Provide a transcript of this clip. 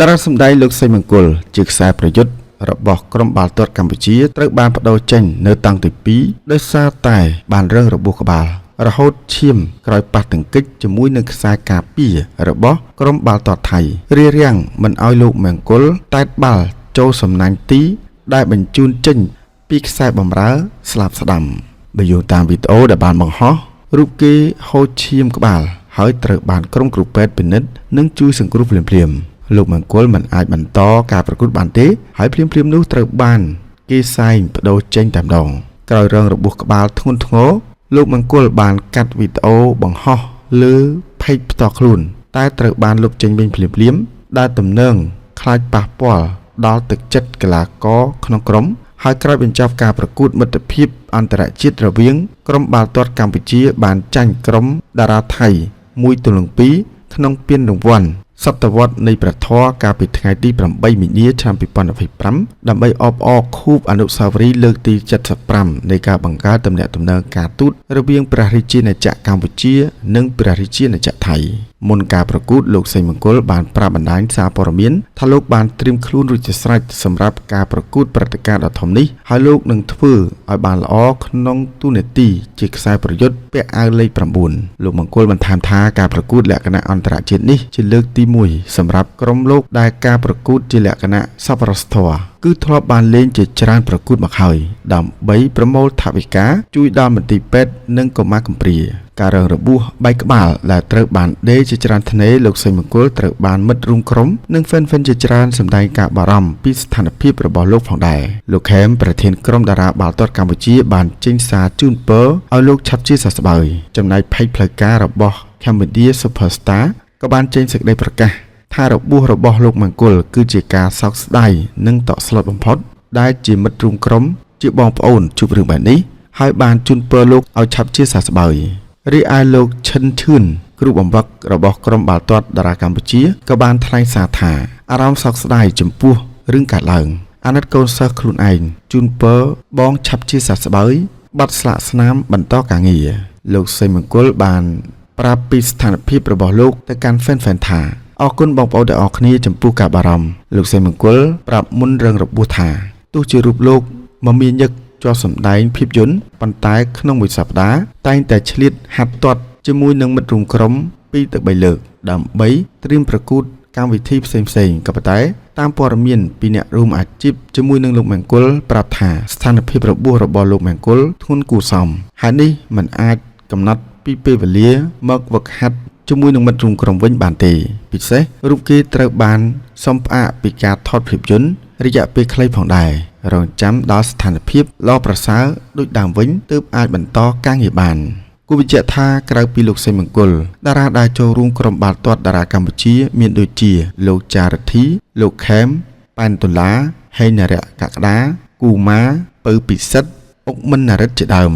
តារាសម្ដែងលោកសីមង្គលជាខ្សែប្រយុទ្ធរបស់ក្រុមបាល់ទាត់កម្ពុជាត្រូវបានបដូរចេញនៅតាំងទី2ដោយសារតែបានរឹងរបួសក្បាលរហូតឈាមក្រោយប៉ះទង្គិចជាមួយនឹងខ្សែការពាររបស់ក្រុមបាល់ទាត់ថៃរារាំងមិនឲ្យលោកមង្គលតែតបាល់ចូលសំណាញ់ទីដែលបញ្ជូនចេញពីខ្សែបម្រើស្លាប់ស្ដាំបើយោងតាមវីដេអូដែលបានបង្ហោះរូបគេហូរឈាមក្បាលហើយត្រូវបានក្រុមគ្រូពេទ្យពិនិត្យនិងជួយសង្គ្រោះភ្លាមៗលោកមង្គលមិនអាចបន្តការប្រកួតបានទេហើយភ្លាមៗនោះត្រូវបានគេសែងបដូរចេញតែម្ដងក្រោយរងរបួសក្បាលធ្ងន់ធ្ងរលោកមង្គលបានកាត់វីដេអូបង្ហោះលើផេកផ្ទាល់ខ្លួនតែត្រូវបានលុបចេញវិញភ្លាមៗដែលទំនងខ្លាចប៉ះពាល់ដល់ទឹកចិត្តកីឡាករក្នុងក្រុមហើយក្រោយបញ្ចប់ការប្រកួតមិត្តភាពអន្តរជាតិរវាងក្រុមបាល់ទាត់កម្ពុជាបានចាញ់ក្រុមតារាថៃ1-2ក្នុងពានរង្វាន់សតវត្សនៃព្រះធម៌កាលពីថ្ងៃទី8មីនាឆ្នាំ2025ដើម្បីអបអរខួបអនុស្សាវរីយ៍លើកទី75នៃការបង្កើតទំនាក់ទំនងការទូតរវាងព្រះរាជាណាចក្រកម្ពុជានិងព្រះរាជាណាចក្រថៃមុនការប្រកួតលោកសីមង្គលបានប្រាប់បណ្ដាញសារព័ត៌មានថាលោកបានត្រៀមខ្លួនរួចជាស្រេចសម្រាប់ការប្រកួតព្រឹត្តិការណ៍ដ៏ធំនេះហើយលោកនឹងធ្វើឲ្យបានល្អក្នុងទូនាទីជាខ្សែប្រយុទ្ធពាក់អាវលេខ9លោកមង្គលបន្ថែមថាការប្រកួតលក្ខណៈអន្តរជាតិនេះជាលើកទី1សម្រាប់ក្រុមលោកដែលការប្រកួតជាលក្ខណៈសប្បុរសធម៌គឺធ្លាប់បានលេងជាច្រើនប្រកួតមកហើយដើម្បីប្រមូលថវិកាជួយដល់មន្ទីរពេទ្យនិងកុមារកំព្រាការរងរបួសបែកក្បាលដែលត្រូវបានដេរជាច្រើនធ្នេរលោកសីមង្គលត្រូវបានមិត្តរួមក្រុមនិងហ្វេនជាច្រើនសម្ដែងការបារម្ភពីស្ថានភាពរបស់លោកផងដែរលោកខេមប្រធានក្រុមតារាបាល់ទាត់កម្ពុជាបានចេញសារជូនពរឲ្យលោកឆាប់ជាសះស្បើយចំណែកផេកផ្លូវការរបស់ Cambodia Superstar ក៏បានចេញសេចក្តីប្រកាសថារបួសរបស់លោកមង្គលគឺជាការសោកស្ដាយនិងតក់ស្លុតបំផុតដែលជាមិត្តរួមក្រុមជាបងប្អូនជួបរឿងបែបនេះហើយបានជូនពរលោកឲ្យឆាប់ជាសះស្បើយរីឯលោកឈិនឈឿនគ្រូបង្វឹករបស់ក្រុមបាល់ទាត់តារាកម្ពុជាក៏បានថ្លែងសារថាអារម្មណ៍សោកស្ដាយចំពោះរឿងកើតឡើងអាណិតកូនសិស្សខ្លួនឯងជូនពរបងឆាប់ជាសះស្បើយបាត់ស្លាកស្នាមបន្តការងារលោកសីមង្គលបានប្រាប់ពីស្ថានភាពរបស់លោកទៅកាន់ហ្វេនថាអរគុណបងប្អូនទាំងអស់គ្នាចំពោះការបារម្ភលោកសីមង្គលប្រាប់មុនរងរបួសថាទោះជារូបលោកមមាញឹកជាប់សម្ដែងភាពយន្តប៉ុន្តែក្នុងមួយសប្តាហ៍តែងតែឆ្លៀតហាត់ទាត់ជាមួយនឹងមិត្តរួមក្រុម2 ទៅ 3 លើកដើម្បីត្រៀមប្រកួតកម្មវិធីផ្សេងៗក៏ប៉ុន្តែតាមព័ត៌មានពីអ្នករួមអាជីពជាមួយនឹងលោកមង្គលប្រាប់ថាស្ថានភាពរបួសរបស់លោកមង្គលធ្ងន់គួរសមហើយនេះមិនអាចកំណត់ពីពេលវេលាមកវឹកហាត់ជាមួយនឹងមិត្តរួមក្រុមវិញបានទេពិសេសរូបគេត្រូវបានសំផ្អាកពីការថតភាពយន្តរយៈពេលខ្លីផងដែររងចាំដល់ស្ថានភាពល្អប្រសើរដូចដើមវិញទើបអាចបន្តការងារបានគូបញ្ជាក់ថាក្រៅពីលោកសីមង្គលតារាដែលចូលរួមក្រុមបាល់ទាត់តារាកម្ពុជាមានដូចជាលោកចារិទ្ធីលោកខេមប៉ែនដុល្លារហេងនរៈកក្កដាគូម៉ាពៅពិសិដ្ឋអុកមិននរិទ្ធជាដើម